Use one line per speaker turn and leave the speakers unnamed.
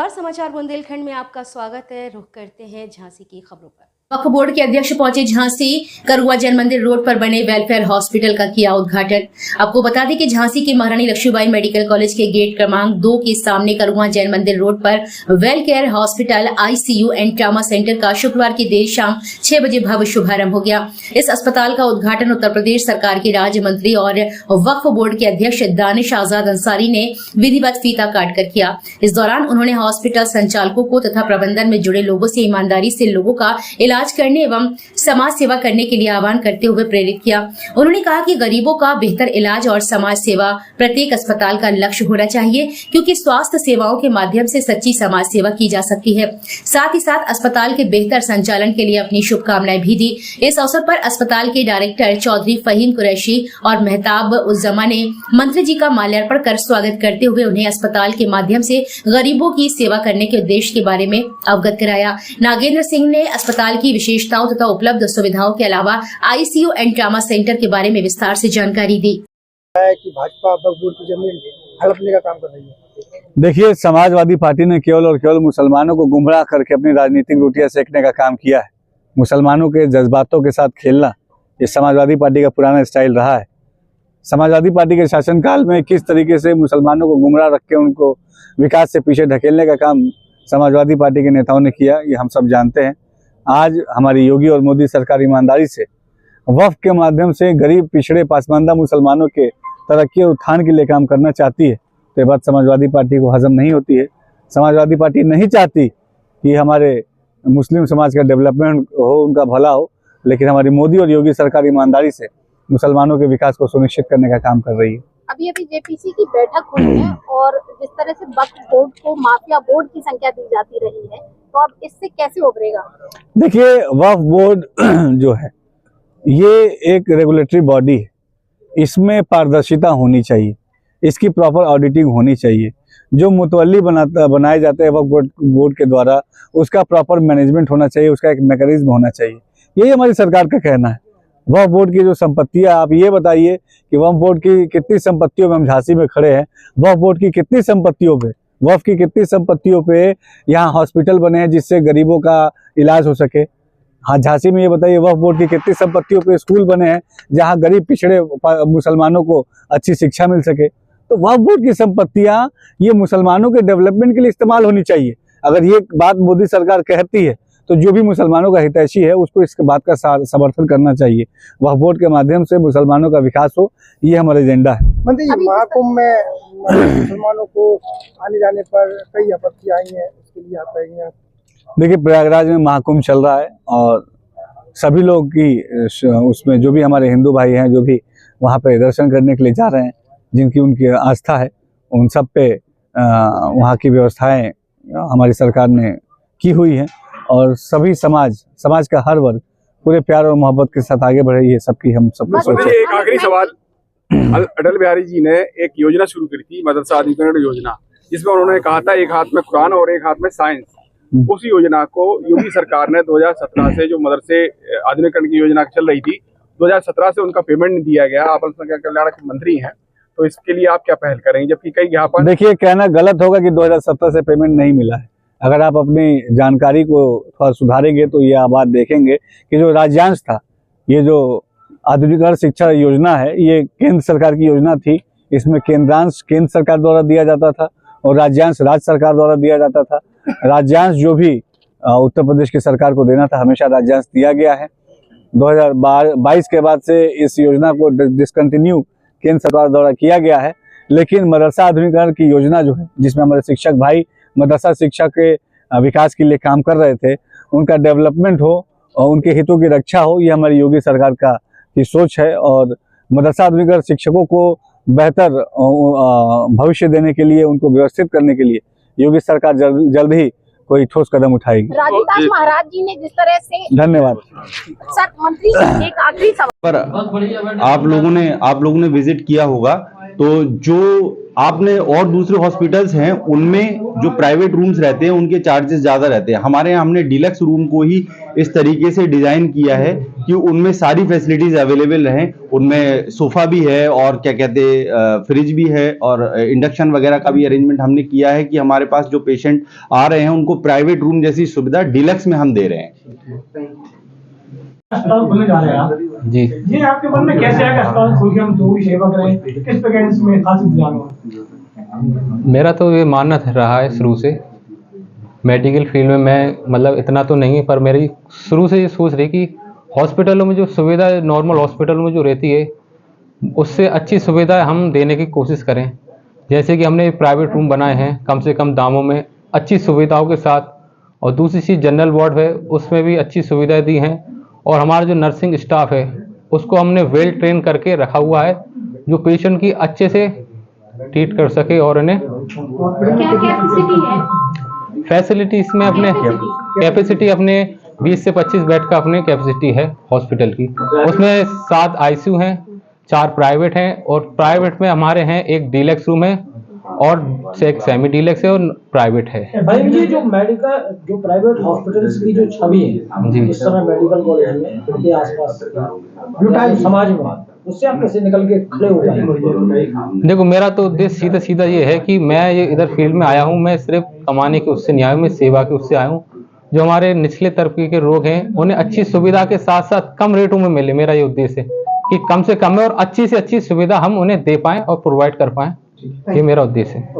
नमस्कार, समाचार बुंदेलखंड में आपका स्वागत है। रुख करते हैं झांसी की खबरों पर।
वक्फ बोर्ड के अध्यक्ष पहुंचे झांसी। करुआ जैन मंदिर रोड पर बने वेलफेयर हॉस्पिटल का किया उद्घाटन। आपको बता दें कि झांसी के महारानी लक्ष्मीबाई मेडिकल कॉलेज के गेट क्रमांक 2 के सामने करुआ जैन मंदिर रोड पर well care hospital ICU and trauma centre का शुक्रवार की देर शाम 6 बजे भव्य शुभारंभ हो गया। इस अस्पताल का उद्घाटन उत्तर प्रदेश सरकार के राज्य मंत्री और वक्फ बोर्ड के अध्यक्ष दानिश आजाद अंसारी ने विधिवत फीता काट कर किया। इस दौरान उन्होंने हॉस्पिटल संचालकों को तथा प्रबंधन में जुड़े लोगों से ईमानदारी से लोगों का इलाज करने एवं समाज सेवा करने के लिए आह्वान करते हुए प्रेरित किया। उन्होंने कहा कि गरीबों का बेहतर इलाज और समाज सेवा प्रत्येक अस्पताल का लक्ष्य होना चाहिए, क्योंकि स्वास्थ्य सेवाओं के माध्यम से सच्ची समाज सेवा की जा सकती है। साथ ही साथ अस्पताल के बेहतर संचालन के लिए अपनी शुभकामनाएं भी दी। इस अवसर पर अस्पताल के डायरेक्टर चौधरी फहीम कुरैशी और मेहताब उज़्ज़मा ने मंत्री जी का माल्यार्पण कर स्वागत करते हुए उन्हें अस्पताल के माध्यम से गरीबों की सेवा करने के उद्देश्य के बारे में अवगत कराया। नागेंद्र सिंह ने अस्पताल की विशेषताओं तथा उपलब्ध सुविधाओं के अलावा ICU एंड ट्रामा सेंटर के बारे में विस्तार से जानकारी दी।
कि भाजपा वक्फ बोर्ड की जमीन हड़पने का काम कर रही है।
देखिए, समाजवादी पार्टी ने केवल और केवल मुसलमानों को गुमराह करके अपनी राजनीतिक रोटियां सेकने का काम किया है। मुसलमानों के जज्बातों के साथ खेलना ये समाजवादी पार्टी का पुराना स्टाइल रहा है। समाजवादी पार्टी के शासनकाल में किस तरीके से मुसलमानों को गुमराह रख के उनको विकास से पीछे ढकेलने का काम समाजवादी पार्टी के नेताओं ने किया, ये हम सब जानते हैं। आज हमारी योगी और मोदी सरकार ईमानदारी से वक्फ के माध्यम से गरीब, पिछड़े, पासमानदा मुसलमानों के तरक्की और उत्थान के लिए काम करना चाहती है, तो ये बात समाजवादी पार्टी को हजम नहीं होती है। समाजवादी पार्टी नहीं चाहती कि हमारे मुस्लिम समाज का डेवलपमेंट हो, उनका भला हो, लेकिन हमारी मोदी और योगी सरकार ईमानदारी से मुसलमानों के विकास को सुनिश्चित करने का काम कर रही है।
अभी JPC की बैठक हुई है और जिस तरह से वक्फ बोर्ड को माफिया बोर्ड की संख्या दी जाती रही है, तो अब इससे कैसे उभरेगा?
देखिए, वक्फ बोर्ड जो है ये एक रेगुलेटरी बॉडी है, इसमें पारदर्शिता होनी चाहिए, इसकी प्रॉपर ऑडिटिंग होनी चाहिए। जो मुतवल्ली बनाए जाते हैं वक्फ बोर्ड के द्वारा, उसका प्रॉपर मैनेजमेंट होना चाहिए, उसका एक मैकेनिज्म होना चाहिए। यही हमारी सरकार का कहना है। वक्फ बोर्ड की जो संपत्तियां, आप ये बताइए कि वक्फ बोर्ड की कितनी संपत्तियों में हम झांसी में खड़े हैं, वक्फ बोर्ड की कितनी संपत्तियों पे, वक्फ की कितनी संपत्तियों पे यहाँ हॉस्पिटल बने हैं जिससे गरीबों का इलाज हो सके। हाँ, झांसी में ये बताइए वक्फ बोर्ड की कितनी संपत्तियों पे स्कूल बने हैं जहाँ गरीब, पिछड़े मुसलमानों को अच्छी शिक्षा मिल सके। तो वक्फ बोर्ड की संपत्तियां ये मुसलमानों के डेवलपमेंट के लिए इस्तेमाल होनी चाहिए। अगर ये बात मोदी सरकार कहती है तो जो भी मुसलमानों का हितैषी है उसको इस बात का समर्थन करना चाहिए। वक्फ बोर्ड के माध्यम से मुसलमानों का विकास हो, ये हमारा एजेंडा है।
मंत्री जी, महाकुंभ में मुसलमानों को आने जाने पर कई आपत्तियां आई हैं, उसके लिए आप कहेंगे?
देखिए, प्रयागराज में महाकुंभ चल रहा है और सभी लोग की उसमें जो भी हमारे हिंदू भाई हैं, जो भी वहाँ पे दर्शन करने के लिए जा रहे हैं, जिनकी उनकी आस्था है, उन सब पे वहाँ की व्यवस्थाएं हमारी सरकार ने की हुई हैं और सभी समाज का हर वर्ग पूरे प्यार और मोहब्बत के साथ आगे बढ़े, ये सबकी हम सबको सोचे।
एक आखिरी सवाल, अटल बिहारी जी ने एक योजना शुरू की थी, मदरसा आधुनिकीकरण योजना, जिसमें उन्होंने कहा था एक हाथ में कुरान और एक हाथ में साइंस। उस योजना को योगी सरकार ने 2017 से, जो मदरसे आधुनिकीकरण की योजना चल रही थी, 2017 से उनका पेमेंट नहीं दिया गया। आप अल्पसंख्यक कल्याण के मंत्री हैं, तो इसके लिए आप क्या पहल करेंगे, जबकि कई ज्ञापन? देखिए,
कहना गलत होगा कि 2017 से पेमेंट नहीं मिला है। अगर आप अपनी जानकारी को थोड़ा सुधारेंगे तो ये आप बात देखेंगे कि जो राज्यांश था, ये जो आधुनिकीकरण शिक्षा योजना है, ये केंद्र सरकार की योजना थी। इसमें केंद्रांश केंद्र सरकार द्वारा दिया जाता था और राज्यांश राज्य सरकार द्वारा दिया जाता था। राज्यांश जो भी उत्तर प्रदेश की सरकार को देना था, हमेशा राज्यांश दिया गया है। 2022 के बाद से इस योजना को डिसकंटिन्यू केंद्र सरकार द्वारा किया गया है। लेकिन मदरसा आधुनिकीकरण की योजना जो है, जिसमें हमारे शिक्षक भाई मदरसा शिक्षा के विकास के लिए काम कर रहे थे, उनका डेवलपमेंट हो और उनके हितों की रक्षा हो, ये हमारी योगी सरकार की सोच है। और मदरसा आधुनिकीकरण शिक्षकों को बेहतर भविष्य देने के लिए, उनको व्यवस्थित करने के लिए योगी सरकार जल्द ही कोई ठोस कदम उठाएगी।
राजदास महाराज जी ने जिस तरह से,
धन्यवाद
सर। मंत्री जी, एक आखिरी सवाल,
पर आप लोगों ने विजिट किया होगा, तो जो आपने और दूसरे हॉस्पिटल्स हैं उनमें जो प्राइवेट रूम्स रहते हैं उनके चार्जेस ज्यादा रहते हैं। हमारे यहाँ हमने डिलक्स रूम को ही इस तरीके से डिजाइन किया है कि उनमें सारी फैसिलिटीज अवेलेबल रहें। उनमें सोफा भी है और क्या कहते हैं फ्रिज भी है और इंडक्शन वगैरह का भी अरेंजमेंट हमने किया है कि हमारे पास जो पेशेंट आ रहे हैं उनको प्राइवेट रूम जैसी सुविधा डिलक्स में हम दे रहे हैं।
अस्पताल खुलने जा रहे हैं आप
जी
जी, आपके मन में कैसे आया कि अस्पताल खोल के हम जो भी सेवा करें, किस प्रकार इसमें खास इंतजाम हो?
मेरा तो ये मानना रहा है शुरू से, मेडिकल फील्ड में मैं मतलब इतना तो नहीं, पर मेरी शुरू से ये सोच रही कि हॉस्पिटलों में जो सुविधा नॉर्मल हॉस्पिटलों में जो रहती है उससे अच्छी सुविधा हम देने की कोशिश करें। जैसे कि हमने प्राइवेट रूम बनाए हैं कम से कम दामों में अच्छी सुविधाओं के साथ, और दूसरी चीज़ जनरल वार्ड है उसमें भी अच्छी सुविधाएं दी हैं, और हमारा जो नर्सिंग स्टाफ है उसको हमने वेल ट्रेन करके रखा हुआ है जो पेशेंट की अच्छे से ट्रीट कर सके। और इन्हें
क्या कैपेसिटी है?
फैसिलिटी इसमें अपने कैपेसिटी अपने 20 से 25 बेड का अपने कैपेसिटी है हॉस्पिटल की। उसमें 7 आईसीयू हैं, 4 प्राइवेट हैं, और प्राइवेट में हमारे हैं एक डीलक्स रूम है और एक सेमी डीलक्स है और प्राइवेट है।
भाई जी, जो मेडिकल जो प्राइवेट हॉस्पिटल्स की जो छवि है
जी।
इस समय मेडिकल कॉलेज में उनके आसपास समाज में, उससे आप कैसे निकल के खड़े हो पाए?
देखो, मेरा तो उद्देश्य सीधा ये है कि मैं ये इधर फील्ड में आया हूँ, मैं सिर्फ कमाने के उससे नहीं आया हूँ, मैं सेवा के उससे आया हूँ। जो हमारे निचले तबके के लोग हैं उन्हें अच्छी सुविधा के साथ साथ कम रेटों में मिले। मेरा ये उद्देश्य है कि कम से कम और अच्छी से अच्छी सुविधा हम उन्हें दे पाएं और प्रोवाइड कर पाएं, ये मेरा उद्देश्य है।